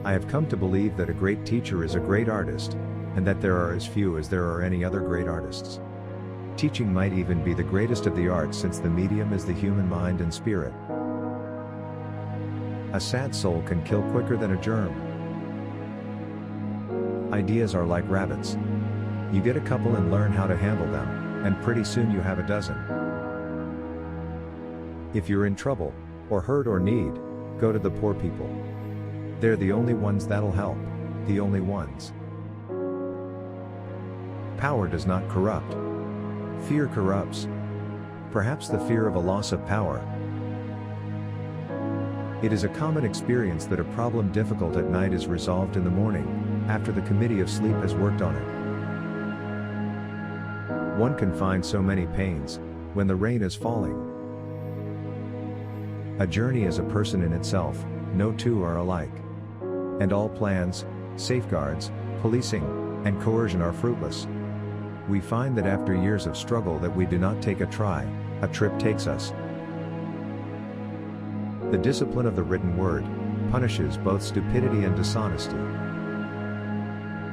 I have come to believe that a great teacher is a great artist, and that there are as few as there are any other great artists. Teaching might even be the greatest of the arts, since the medium is the human mind and spirit. A sad soul can kill quicker than a germ. Ideas are like rabbits. You get a couple and learn how to handle them, and pretty soon you have a dozen. If you're in trouble, or hurt or need, go to the poor people. They're the only ones that'll help, the only ones. Power does not corrupt. Fear corrupts. Perhaps the fear of a loss of power. It is a common experience that a problem difficult at night is resolved in the morning, after the committee of sleep has worked on it. One can find so many pains, when the rain is falling. A journey is a person in itself, no two are alike. And all plans, safeguards, policing, and coercion are fruitless. We find that after years of struggle that we do not take a try, a trip takes us. The discipline of the written word punishes both stupidity and dishonesty.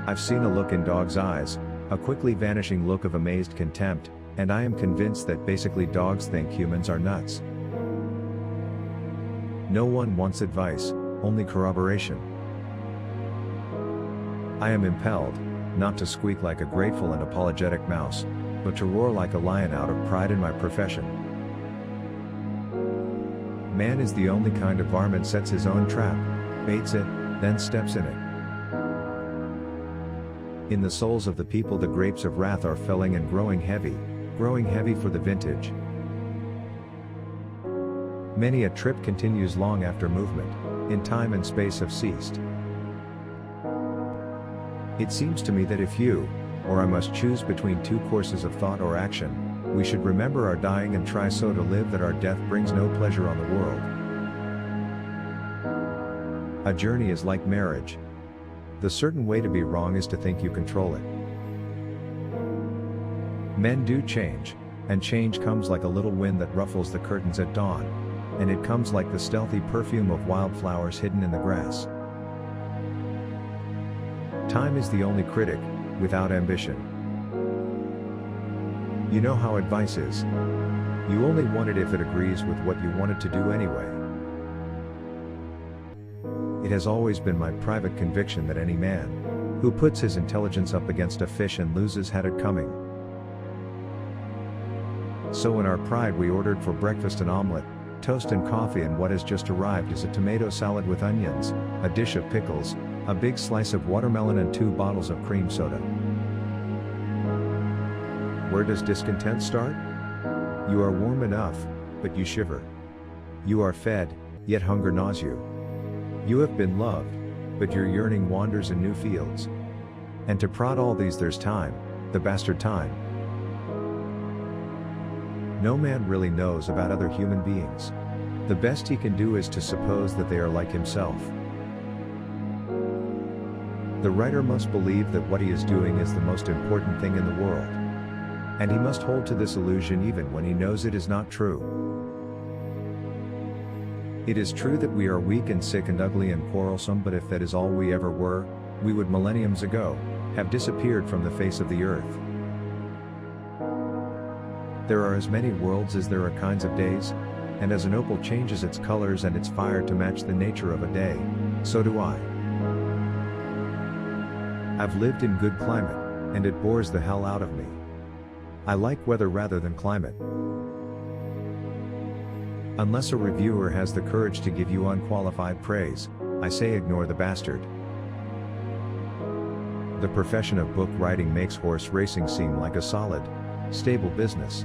I've seen a look in dogs' eyes, a quickly vanishing look of amazed contempt, and I am convinced that basically dogs think humans are nuts. No one wants advice, only corroboration. I am impelled, not to squeak like a grateful and apologetic mouse, but to roar like a lion out of pride in my profession. Man is the only kind of varmint sets his own trap, baits it, then steps in it. In the souls of the people the grapes of wrath are felling and growing heavy for the vintage. Many a trip continues long after movement, in time and space have ceased. It seems to me that if you, or I must choose between two courses of thought or action, we should remember our dying and try so to live that our death brings no pleasure on the world. A journey is like marriage. The certain way to be wrong is to think you control it. Men do change, and change comes like a little wind that ruffles the curtains at dawn, and it comes like the stealthy perfume of wildflowers hidden in the grass. Time is the only critic, without ambition. You know how advice is. You only want it if it agrees with what you wanted to do anyway. It has always been my private conviction that any man who puts his intelligence up against a fish and loses had it coming. So in our pride we ordered for breakfast an omelette, toast and coffee, and what has just arrived is a tomato salad with onions, a dish of pickles, a big slice of watermelon and 2 bottles of cream soda. Where does discontent start? You are warm enough, but you shiver. You are fed, yet hunger gnaws you. You have been loved, but your yearning wanders in new fields. And to prod all these there's time, the bastard time. No man really knows about other human beings. The best he can do is to suppose that they are like himself. The writer must believe that what he is doing is the most important thing in the world. And he must hold to this illusion even when he knows it is not true. It is true that we are weak and sick and ugly and quarrelsome, but if that is all we ever were, we would millenniums ago have disappeared from the face of the earth. There are as many worlds as there are kinds of days, and as an opal changes its colors and its fire to match the nature of a day, so do I. I've lived in good climate, and it bores the hell out of me. I like weather rather than climate. Unless a reviewer has the courage to give you unqualified praise, I say ignore the bastard. The profession of book writing makes horse racing seem like a solid, stable business.